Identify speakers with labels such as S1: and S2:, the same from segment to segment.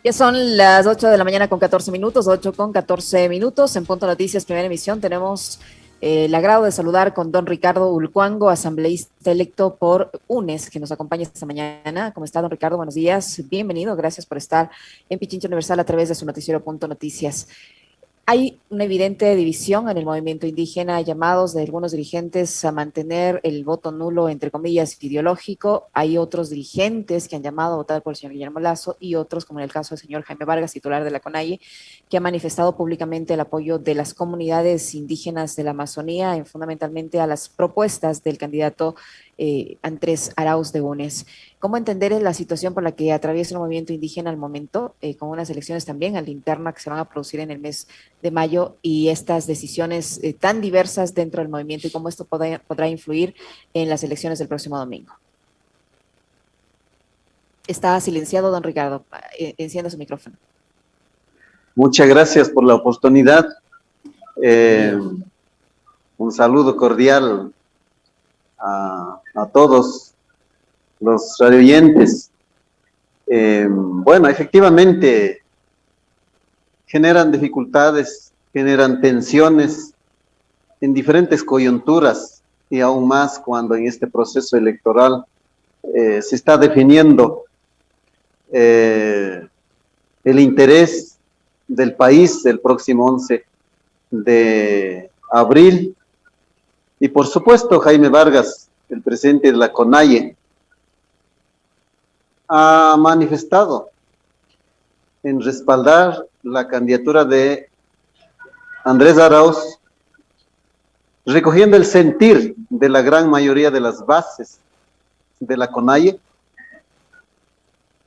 S1: Ya son las 8 de la mañana con 14 minutos, 8 con 14 minutos. En Punto Noticias, primera emisión, tenemos el agrado de saludar con don Ricardo Ulcuango, asambleísta electo por UNES, que nos acompaña esta mañana. ¿Cómo está, don Ricardo? Buenos días. Bienvenido. Gracias por estar en Pichincha Universal a través de su noticiero Punto Noticias. Hay una evidente división en el movimiento indígena, llamados de algunos dirigentes a mantener el voto nulo, entre comillas, ideológico. Hay otros dirigentes que han llamado a votar por el señor Guillermo Lazo y otros, como en el caso del señor Jaime Vargas, titular de la CONAIE, que ha manifestado públicamente el apoyo de las comunidades indígenas de la Amazonía, en fundamentalmente a las propuestas del candidato Andrés Arauz de Unes. ¿Cómo entender la situación por la que atraviesa el movimiento indígena al momento, con unas elecciones también a la interna que se van a producir en el mes de mayo y estas decisiones tan diversas dentro del movimiento y cómo esto podrá influir en las elecciones del próximo domingo? Está silenciado, don Ricardo. Encienda su micrófono.
S2: Muchas gracias por la oportunidad. Un saludo cordial a todos los radioyentes. Bueno, efectivamente, generan dificultades, generan tensiones en diferentes coyunturas y aún más cuando en este proceso electoral se está definiendo el interés del país el próximo 11 de abril. Y por supuesto, Jaime Vargas, el presidente de la CONAIE, ha manifestado en respaldar la candidatura de Andrés Arauz, recogiendo el sentir de la gran mayoría de las bases de la CONAIE,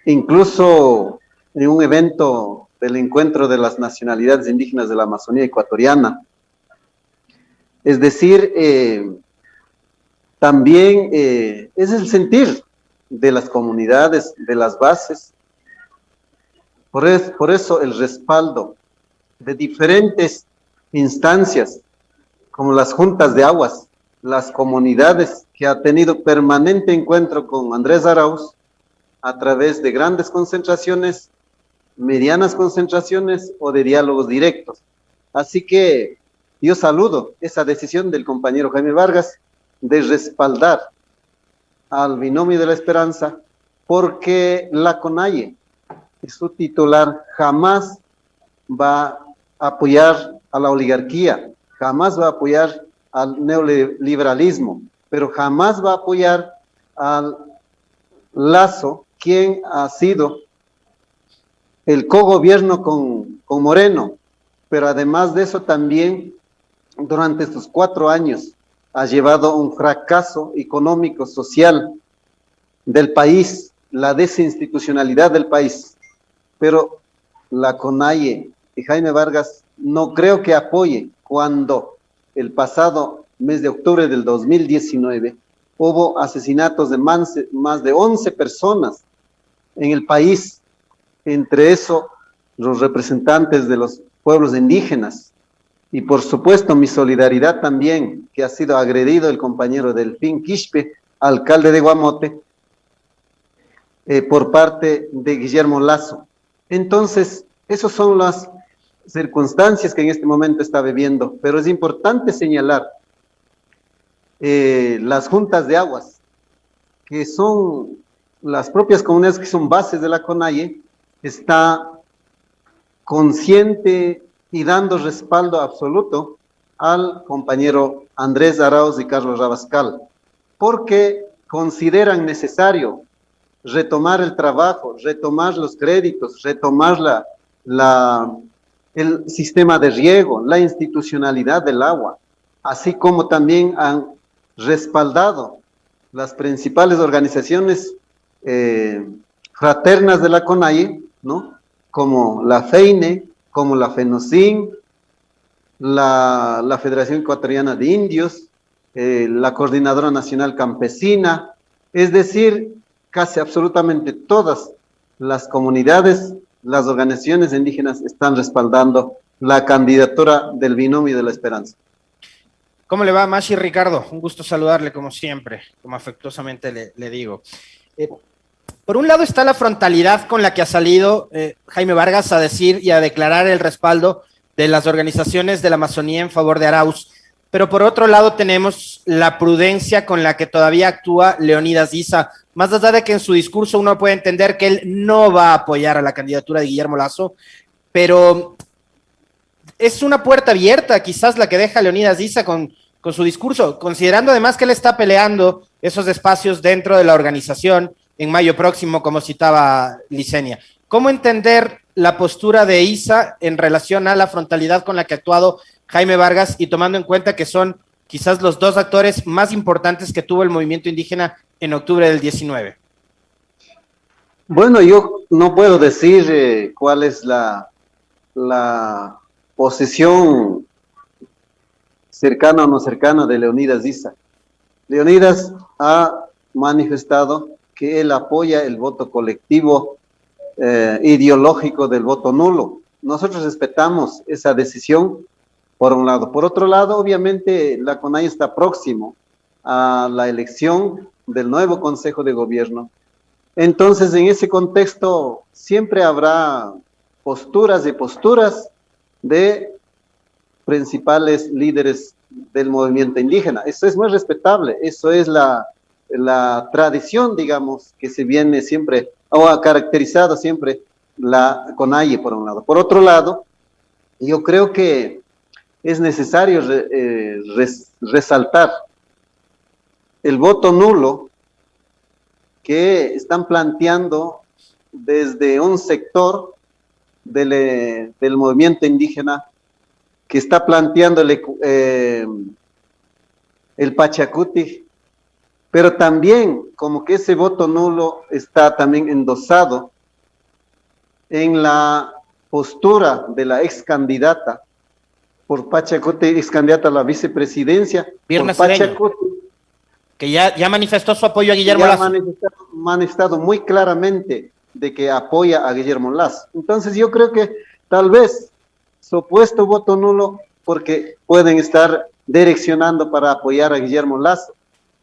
S2: incluso en un evento del encuentro de las nacionalidades indígenas de la Amazonía ecuatoriana. Es decir, también es el sentir de las comunidades, de las bases. Por eso el respaldo de diferentes instancias, como las juntas de aguas, las comunidades que ha tenido permanente encuentro con Andrés Arauz a través de grandes concentraciones, medianas concentraciones o de diálogos directos. Así que yo saludo esa decisión del compañero Jaime Vargas de respaldar al binomio de la esperanza, porque la CONAIE, su titular, jamás va a apoyar a la oligarquía, jamás va a apoyar al neoliberalismo, pero jamás va a apoyar al Lazo, quien ha sido el cogobierno con Moreno, pero además de eso también durante estos 4 años ha llevado un fracaso económico, social del país, la desinstitucionalidad del país. Pero la CONAIE y Jaime Vargas no creo que apoye cuando el pasado mes de octubre del 2019 hubo asesinatos de más de 11 personas en el país, entre eso los representantes de los pueblos indígenas. Y por supuesto mi solidaridad también, que ha sido agredido el compañero Delfín Quispe, alcalde de Guamote, por parte de Guillermo Lazo. Entonces, esas son las circunstancias que en este momento está viviendo, pero es importante señalar las juntas de aguas, que son las propias comunidades que son bases de la CONAIE, está consciente y dando respaldo absoluto al compañero Andrés Arauz y Carlos Rabascal, porque consideran necesario retomar el trabajo, retomar los créditos, retomar el sistema de riego, la institucionalidad del agua, así como también han respaldado las principales organizaciones fraternas de la CONAIE, ¿no? Como la FEINE, como la FENOCIN, la Federación Ecuatoriana de Indios, la Coordinadora Nacional Campesina, es decir, casi absolutamente todas las comunidades, las organizaciones indígenas están respaldando la candidatura del binomio de la esperanza.
S3: ¿Cómo le va, Mashi Ricardo? Un gusto saludarle como siempre, como afectuosamente le digo. Por un lado está la frontalidad con la que ha salido Jaime Vargas a decir y a declarar el respaldo de las organizaciones de la Amazonía en favor de Arauz, pero por otro lado tenemos la prudencia con la que todavía actúa Leonidas Issa, más allá de que en su discurso uno puede entender que él no va a apoyar a la candidatura de Guillermo Lasso, pero es una puerta abierta quizás la que deja Leonidas Issa con su discurso, considerando además que él está peleando esos espacios dentro de la organización en mayo próximo, como citaba Licenia. ¿Cómo entender la postura de Issa en relación a la frontalidad con la que ha actuado Jaime Vargas y tomando en cuenta que son quizás los dos actores más importantes que tuvo el movimiento indígena en octubre del 19?
S2: Bueno, yo no puedo decir cuál es la posición cercana o no cercana de Leonidas Issa. Leonidas ha manifestado que él apoya el voto colectivo ideológico del voto nulo. Nosotros respetamos esa decisión, por un lado. Por otro lado, obviamente, la CONAIE está próximo a la elección del nuevo Consejo de Gobierno. Entonces, en ese contexto, siempre habrá posturas y posturas de principales líderes del movimiento indígena. Eso es muy respetable, eso es la tradición, digamos, que se viene siempre, o ha caracterizado siempre la CONAIE, por un lado. Por otro lado, yo creo que es necesario resaltar el voto nulo que están planteando desde un sector del movimiento indígena que está planteando el Pachacuti, pero también como que ese voto nulo está también endosado en la postura de la ex candidata por Pachacuti, ex candidata a la vicepresidencia,
S3: Virna
S2: por
S3: Cedeño,
S2: Pachacuti,
S3: que ya manifestó su apoyo a Guillermo Lasso.
S2: manifestado muy claramente de que apoya a Guillermo Lasso. Entonces yo creo que tal vez supuesto voto nulo porque pueden estar direccionando para apoyar a Guillermo Lasso.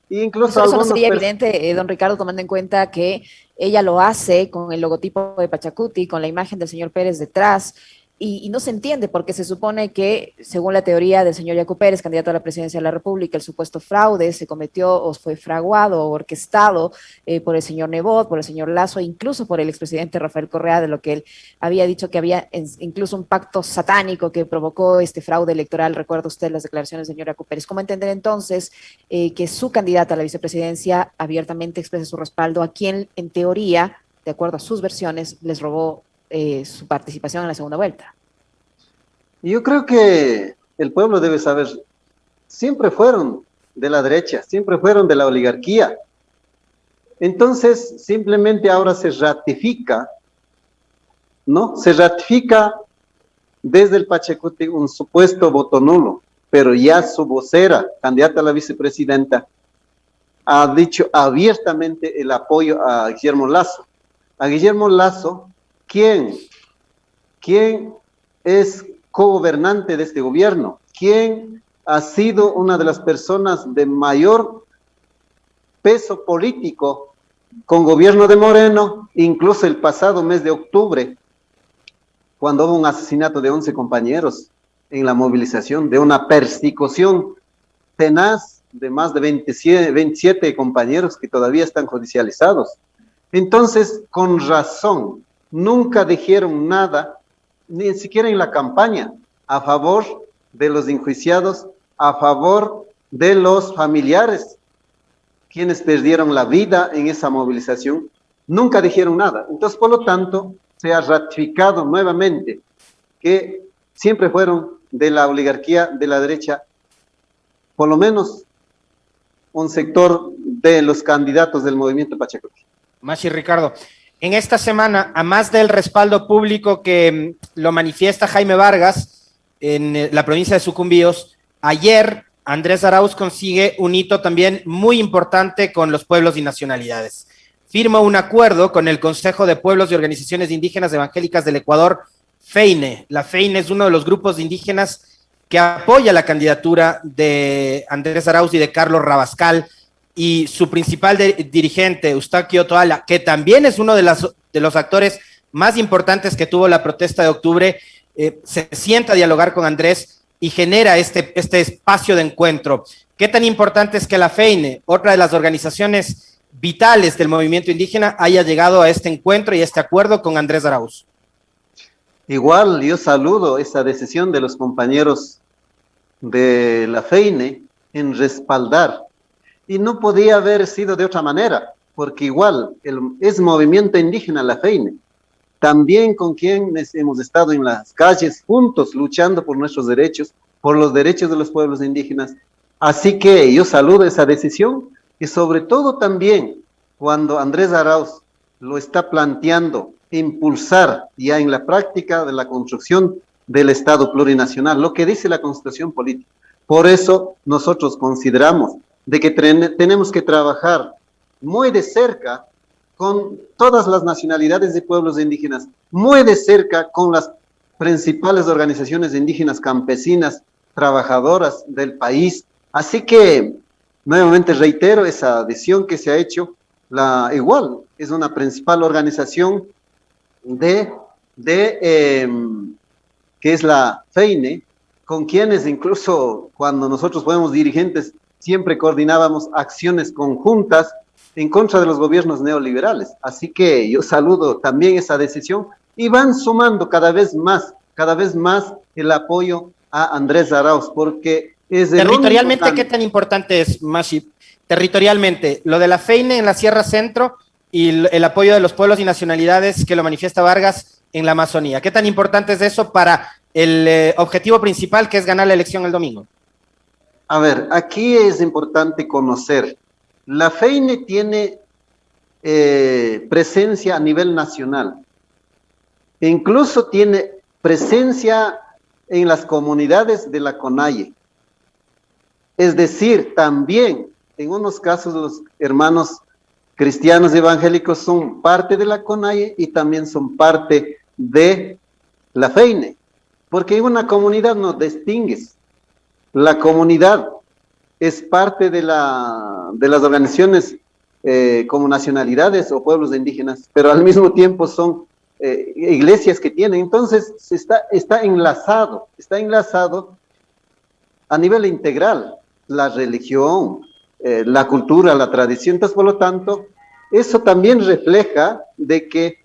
S2: E incluso
S1: eso no sería evidente, don Ricardo, tomando en cuenta que ella lo hace con el logotipo de Pachacuti, con la imagen del señor Pérez detrás, y no se entiende porque se supone que, según la teoría del señor Yacu Pérez, candidato a la presidencia de la República, el supuesto fraude se cometió o fue fraguado o orquestado por el señor Nebot, por el señor Lasso, incluso por el expresidente Rafael Correa, de lo que él había dicho que había incluso un pacto satánico que provocó este fraude electoral. Recuerda usted las declaraciones del señor Yacu Pérez. ¿Cómo entender entonces que su candidata a la vicepresidencia abiertamente exprese su respaldo a quien, en teoría, de acuerdo a sus versiones, les robó su participación en la segunda vuelta?
S2: Yo creo que el pueblo debe saber, siempre fueron de la derecha, siempre fueron de la oligarquía. Entonces, simplemente ahora se ratifica, ¿no? Se ratifica desde el Pachacuti un supuesto voto nulo, pero ya su vocera, candidata a la vicepresidenta, ha dicho abiertamente el apoyo a Guillermo Lasso. A Guillermo Lasso, ¿quién es cogobernante de este gobierno? ¿Quién ha sido una de las personas de mayor peso político con gobierno de Moreno, incluso el pasado mes de octubre, cuando hubo un asesinato de 11 compañeros en la movilización, de una persecución tenaz de más de 27 compañeros que todavía están judicializados? Entonces, con razón, nunca dijeron nada, ni siquiera en la campaña, a favor de los enjuiciados, a favor de los familiares, quienes perdieron la vida en esa movilización, nunca dijeron nada. Entonces, por lo tanto, se ha ratificado nuevamente que siempre fueron de la oligarquía, de la derecha, por lo menos un sector de los candidatos del movimiento Pachacuti.
S3: Mashi, Ricardo, en esta semana, a más del respaldo público que lo manifiesta Jaime Vargas en la provincia de Sucumbíos, ayer Andrés Arauz consigue un hito también muy importante con los pueblos y nacionalidades. Firma un acuerdo con el Consejo de Pueblos y Organizaciones Indígenas Evangélicas del Ecuador, FEINE. La FEINE es uno de los grupos indígenas que apoya la candidatura de Andrés Arauz y de Carlos Rabascal, y su principal dirigente, Eustaquio Toala, que también es uno de los actores más importantes que tuvo la protesta de octubre, se sienta a dialogar con Andrés y genera este espacio de encuentro. ¿Qué tan importante es que la FEINE, otra de las organizaciones vitales del movimiento indígena, haya llegado a este encuentro y a este acuerdo con Andrés Arauz?
S2: Igual yo saludo esa decisión de los compañeros de la FEINE en respaldar, y no podía haber sido de otra manera, porque igual es movimiento indígena la FEINE, también con quienes hemos estado en las calles juntos luchando por nuestros derechos, por los derechos de los pueblos indígenas. Así que yo saludo esa decisión, y sobre todo también cuando Andrés Arauz lo está planteando, impulsar ya en la práctica de la construcción del Estado plurinacional, lo que dice la Constitución Política. Por eso nosotros consideramos de que tenemos que trabajar muy de cerca con todas las nacionalidades de pueblos indígenas, muy de cerca con las principales organizaciones indígenas campesinas, trabajadoras del país. Así que nuevamente reitero esa adhesión que se ha hecho. Igual es una principal organización que es la FEINE, con quienes incluso cuando nosotros fuimos dirigentes siempre coordinábamos acciones conjuntas en contra de los gobiernos neoliberales. Así que yo saludo también esa decisión, y van sumando cada vez más el apoyo a Andrés Arauz, porque es
S3: territorialmente, ¿qué tan importante es, Mashi? Territorialmente, lo de la FEINE en la Sierra Centro y el apoyo de los pueblos y nacionalidades que lo manifiesta Vargas en la Amazonía. ¿Qué tan importante es eso para el objetivo principal, que es ganar la elección el domingo?
S2: A ver, aquí es importante conocer, la FEINE tiene presencia a nivel nacional, e incluso tiene presencia en las comunidades de la CONAIE. Es decir, también en unos casos los hermanos cristianos evangélicos son parte de la CONAIE y también son parte de la FEINE, porque en una comunidad no distingues. La comunidad es parte de las organizaciones como nacionalidades o pueblos indígenas, pero al mismo tiempo son iglesias que tienen. Entonces está enlazado a nivel integral la religión, la cultura, la tradición. Entonces, por lo tanto, eso también refleja de que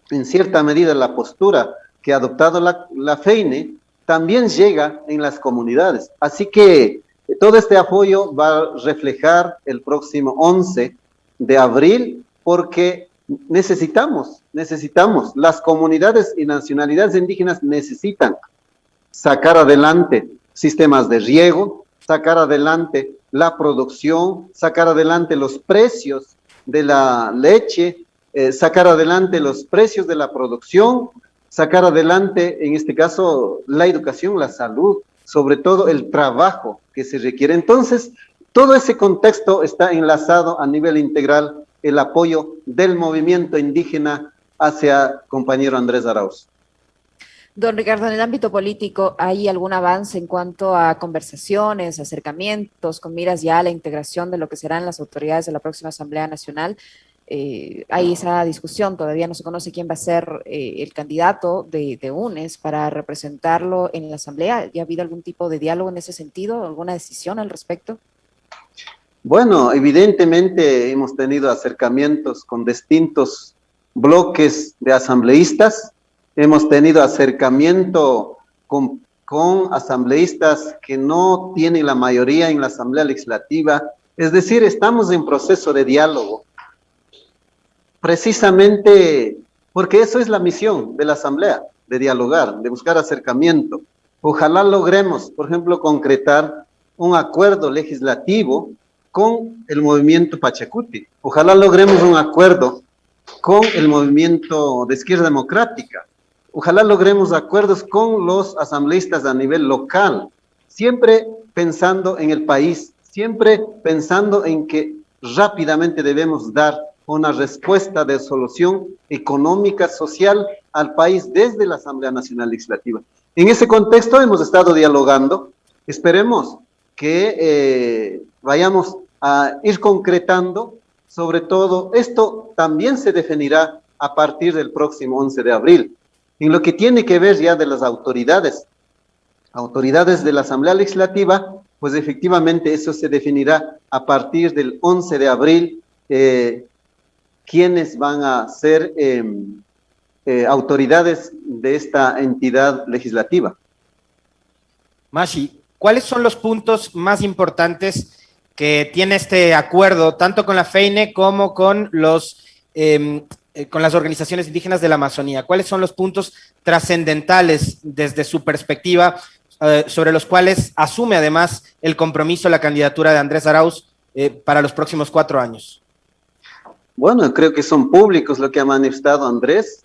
S2: en cierta medida la postura que ha adoptado la FEINE también llega en las comunidades. Así que todo este apoyo va a reflejar el próximo 11 de abril, porque necesitamos, las comunidades y nacionalidades indígenas necesitan sacar adelante sistemas de riego, sacar adelante la producción, sacar adelante los precios de la leche, sacar adelante los precios de la producción, sacar adelante, en este caso, la educación, la salud, sobre todo el trabajo que se requiere. Entonces, todo ese contexto está enlazado a nivel integral, el apoyo del movimiento indígena hacia compañero Andrés Arauz.
S1: Don Ricardo, en el ámbito político, ¿hay algún avance en cuanto a conversaciones, acercamientos, con miras ya a la integración de lo que serán las autoridades de la próxima Asamblea Nacional? Hay esa discusión, todavía no se conoce quién va a ser el candidato de UNES para representarlo en la Asamblea. ¿Ya ha habido algún tipo de diálogo en ese sentido, alguna decisión al respecto?
S2: Bueno, evidentemente hemos tenido acercamientos con distintos bloques de asambleístas, hemos tenido acercamiento con asambleístas que no tienen la mayoría en la Asamblea Legislativa, es decir, estamos en proceso de diálogo, precisamente porque eso es la misión de la Asamblea, de dialogar, de buscar acercamiento. Ojalá logremos, por ejemplo, concretar un acuerdo legislativo con el movimiento Pachacuti. Ojalá logremos un acuerdo con el movimiento de izquierda democrática. Ojalá logremos acuerdos con los asambleístas a nivel local, siempre pensando en el país, siempre pensando en que rápidamente debemos dar una respuesta de solución económica, social al país desde la Asamblea Nacional Legislativa. En ese contexto hemos estado dialogando. Esperemos que vayamos a ir concretando. Sobre todo, esto también se definirá a partir del próximo 11 de abril. En lo que tiene que ver ya de las autoridades de la Asamblea Legislativa, pues efectivamente eso se definirá a partir del 11 de abril, quiénes van a ser autoridades de esta entidad legislativa.
S3: Mashi, ¿cuáles son los puntos más importantes que tiene este acuerdo, tanto con la FEINE como con con las organizaciones indígenas de la Amazonía? ¿Cuáles son los puntos trascendentales desde su perspectiva, sobre los cuales asume además el compromiso, la candidatura de Andrés Arauz para los próximos 4 años?
S2: Bueno, creo que son públicos lo que ha manifestado Andrés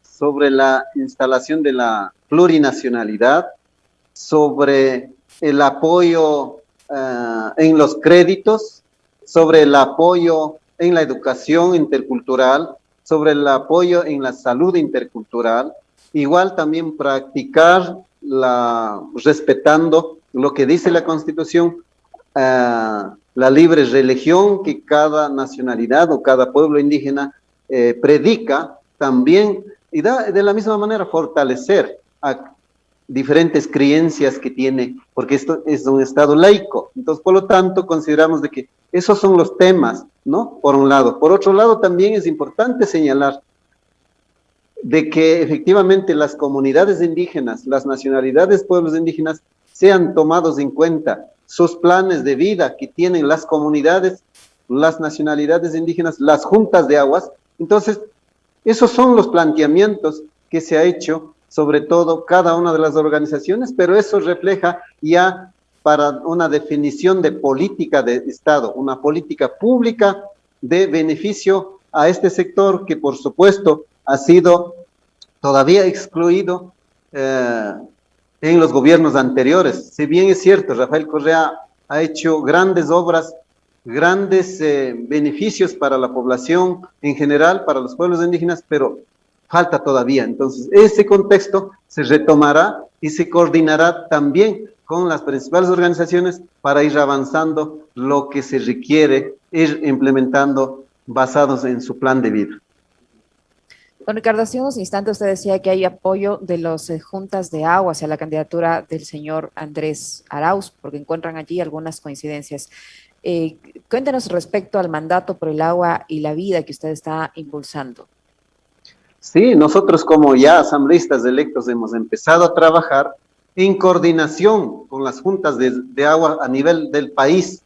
S2: sobre la instalación de la plurinacionalidad, sobre el apoyo en los créditos, sobre el apoyo en la educación intercultural, sobre el apoyo en la salud intercultural, igual también practicar respetando lo que dice la Constitución, la libre religión que cada nacionalidad o cada pueblo indígena predica también, y de la misma manera fortalecer a diferentes creencias que tiene, porque esto es un Estado laico. Entonces, por lo tanto, consideramos de que esos son los temas, ¿no? Por un lado. Por otro lado, también es importante señalar de que efectivamente las comunidades indígenas, las nacionalidades, pueblos indígenas, sean tomados en cuenta sus planes de vida que tienen las comunidades, las nacionalidades indígenas, las juntas de aguas. Entonces, esos son los planteamientos que se ha hecho, sobre todo cada una de las organizaciones, pero eso refleja ya para una definición de política de Estado, una política pública de beneficio a este sector que por supuesto ha sido todavía excluido en los gobiernos anteriores. Si bien es cierto, Rafael Correa ha hecho grandes obras, grandes beneficios para la población en general, para los pueblos indígenas, pero falta todavía. Entonces, ese contexto se retomará y se coordinará también con las principales organizaciones para ir avanzando lo que se requiere, ir implementando basados en su plan de vida.
S1: Don Ricardo, hace unos instantes usted decía que hay apoyo de las juntas de agua hacia la candidatura del señor Andrés Arauz, porque encuentran allí algunas coincidencias. Cuéntenos respecto al mandato por el agua y la vida que usted está impulsando.
S2: Sí, nosotros como ya asambleístas electos hemos empezado a trabajar en coordinación con las juntas de agua a nivel del país.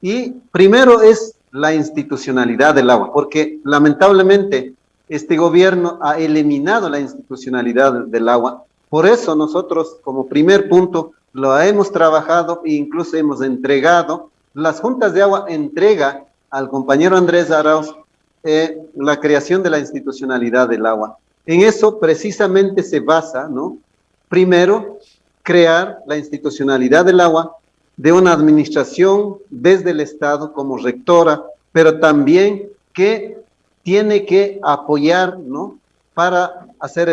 S2: Y primero es la institucionalidad del agua, porque lamentablemente este gobierno ha eliminado la institucionalidad del agua. Por eso nosotros como primer punto lo hemos trabajado e incluso hemos entregado, las juntas de agua entrega al compañero Andrés Arauz la creación de la institucionalidad del agua. En eso precisamente se basa, ¿no? Primero, crear la institucionalidad del agua de una administración desde el Estado como rectora, pero también que tiene que apoyar, ¿no? Para hacer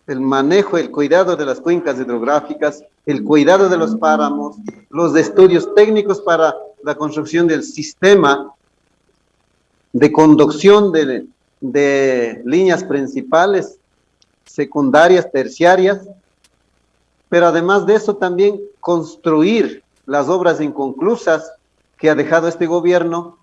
S2: el manejo, el cuidado de las cuencas hidrográficas, el cuidado de los páramos, los estudios técnicos para la construcción del sistema de conducción de líneas principales, secundarias, terciarias, pero además de eso también construir las obras inconclusas que ha dejado este gobierno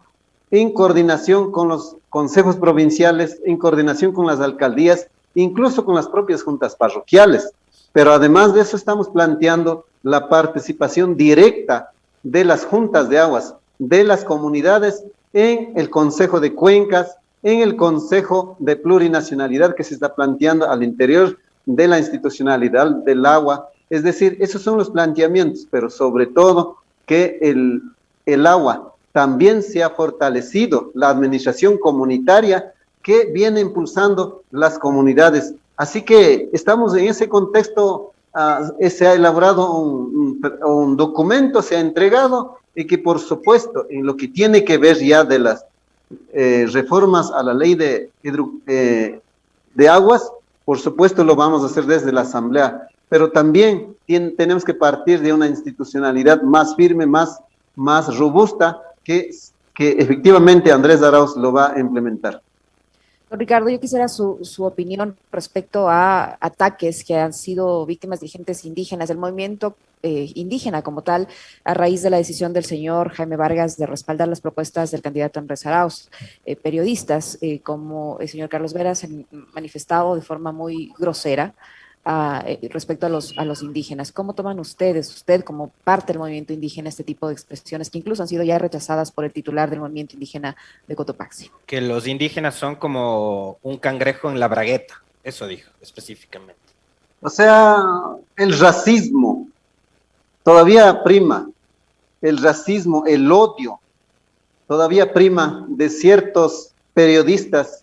S2: en coordinación con los consejos provinciales, en coordinación con las alcaldías, incluso con las propias juntas parroquiales. Pero además de eso estamos planteando la participación directa de las juntas de aguas, de las comunidades en el Consejo de Cuencas, en el Consejo de Plurinacionalidad que se está planteando al interior de la institucionalidad del agua. Es decir, esos son los planteamientos, pero sobre todo que el agua también se ha fortalecido, la administración comunitaria que viene impulsando las comunidades. Así que estamos en ese contexto, se ha elaborado un documento, se ha entregado, y que por supuesto en lo que tiene que ver ya de las reformas a la ley de aguas, por supuesto lo vamos a hacer desde la Asamblea, pero también tenemos que partir de una institucionalidad más firme, más robusta, que efectivamente Andrés Arauz lo va a implementar.
S1: Don Ricardo, yo quisiera su opinión respecto a ataques que han sido víctimas dirigentes indígenas, del movimiento indígena como tal, a raíz de la decisión del señor Jaime Vargas de respaldar las propuestas del candidato Andrés Arauz. Periodistas como el señor Carlos Vera se han manifestado de forma muy grosera respecto a los indígenas. ¿Cómo toman ustedes, usted como parte del movimiento indígena, este tipo de expresiones que incluso han sido ya rechazadas por el titular del movimiento indígena de Cotopaxi?
S3: Que los indígenas son como un cangrejo en la bragueta, eso dijo específicamente.
S2: O sea, el racismo todavía prima, el racismo, el odio, todavía prima de ciertos periodistas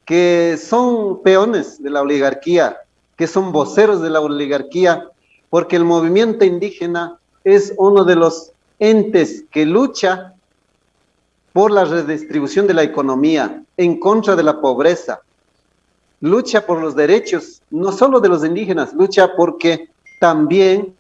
S2: que son peones de la oligarquía, que son voceros de la oligarquía, porque el movimiento indígena es uno de los entes que lucha por la redistribución de la economía, en contra de la pobreza, lucha por los derechos, no solo de los indígenas, lucha porque también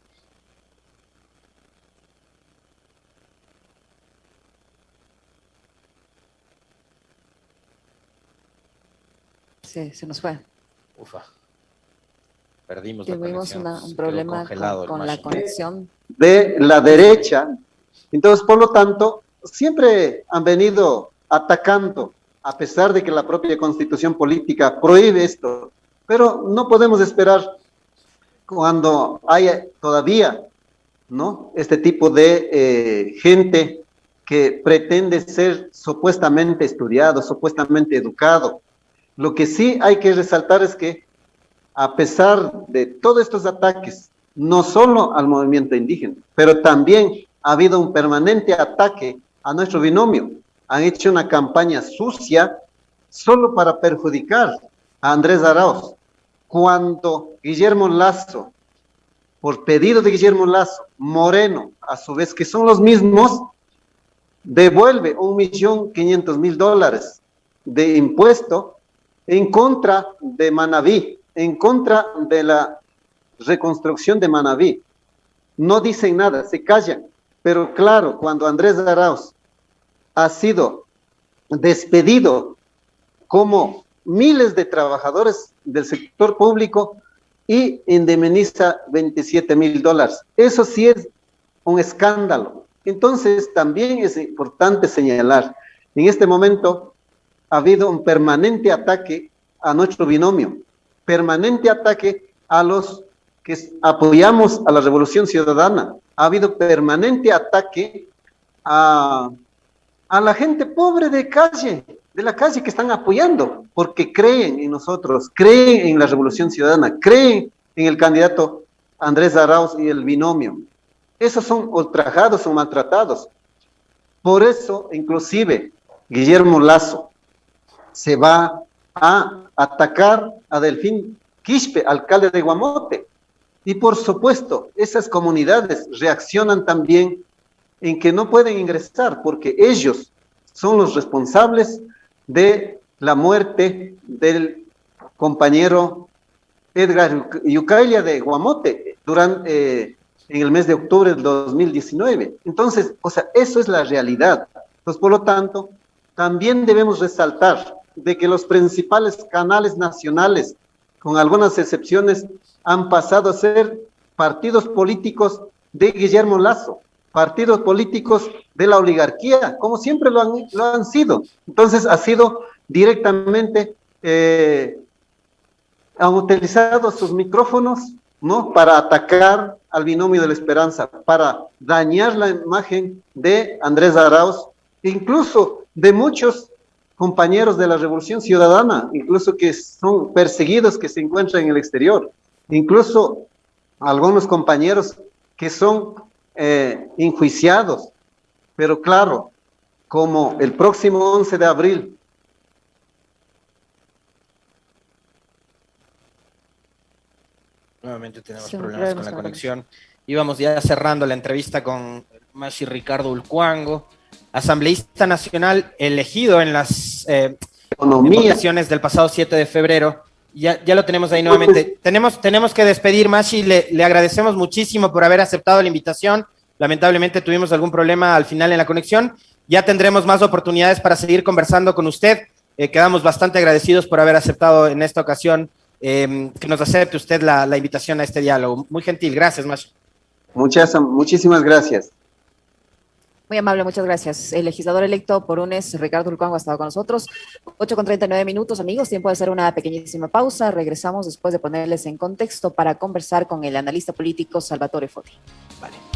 S1: se nos fue.
S3: Ufa. Perdimos
S1: Tuvimos
S3: la conexión.
S1: un problema con la conexión.
S2: De la derecha. Entonces, por lo tanto, siempre han venido atacando, a pesar de que la propia constitución política prohíbe esto. Pero no podemos esperar cuando haya todavía, ¿no?, este tipo de gente que pretende ser supuestamente estudiado, supuestamente educado. Lo que sí hay que resaltar es que a pesar de todos estos ataques, no solo al movimiento indígena, pero también ha habido un permanente ataque a nuestro binomio. Han hecho una campaña sucia solo para perjudicar a Andrés Arauz. Cuando Guillermo Lasso, por pedido de Guillermo Lasso, Moreno, a su vez que son los mismos, devuelve $1.500.000 de impuesto en contra de Manabí, en contra de la reconstrucción de Manabí. No dicen nada, se callan. Pero claro, cuando Andrés Arauz ha sido despedido como miles de trabajadores del sector público y indemniza $27.000. Eso sí es un escándalo. Entonces, también es importante señalar, en este momento ha habido un permanente ataque a nuestro binomio, permanente ataque a los que apoyamos a la Revolución Ciudadana, ha habido permanente ataque a la gente pobre de la calle que están apoyando, porque creen en nosotros, creen en la Revolución Ciudadana, creen en el candidato Andrés Arauz y el binomio. Esos son ultrajados o maltratados. Por eso, inclusive, Guillermo Lasso se va a atacar a Delfín Quispe, alcalde de Guamote. Y por supuesto, esas comunidades reaccionan también en que no pueden ingresar porque ellos son los responsables de la muerte del compañero Edgar Yucailia de Guamote en el mes de octubre del 2019. Entonces, o sea, eso es la realidad. Entonces, por lo tanto, también debemos resaltar de que los principales canales nacionales, con algunas excepciones, han pasado a ser partidos políticos de Guillermo Lasso, partidos políticos de la oligarquía, como siempre lo han sido. Entonces, ha sido directamente, han utilizado sus micrófonos, ¿no?, para atacar al binomio de la esperanza, para dañar la imagen de Andrés Arauz, incluso de muchos compañeros de la Revolución Ciudadana, incluso que son perseguidos, que se encuentran en el exterior, incluso algunos compañeros que son enjuiciados. Pero claro, como el próximo 11 de abril
S3: nuevamente tenemos problemas con la conexión. Íbamos ya cerrando la entrevista con Mashi Ricardo Ulcuango, asambleísta nacional elegido en las votaciones del pasado 7 de febrero. Ya lo tenemos ahí nuevamente. Tenemos que despedir, Mashi. Le agradecemos muchísimo por haber aceptado la invitación. Lamentablemente tuvimos algún problema al final en la conexión. ya tendremos más oportunidades para seguir conversando con usted. Quedamos bastante agradecidos por haber aceptado en esta ocasión que nos acepte usted la invitación a este diálogo. Muy gentil, gracias, Macho.
S2: Muchísimas gracias.
S1: Muy amable, muchas gracias. El legislador electo por UNES, Ricardo Ulcuango, ha estado con nosotros. 8:39, amigos. Tiempo de hacer una pequeñísima pausa. Regresamos después de ponerles en contexto para conversar con el analista político Salvatore Foti.
S3: Vale.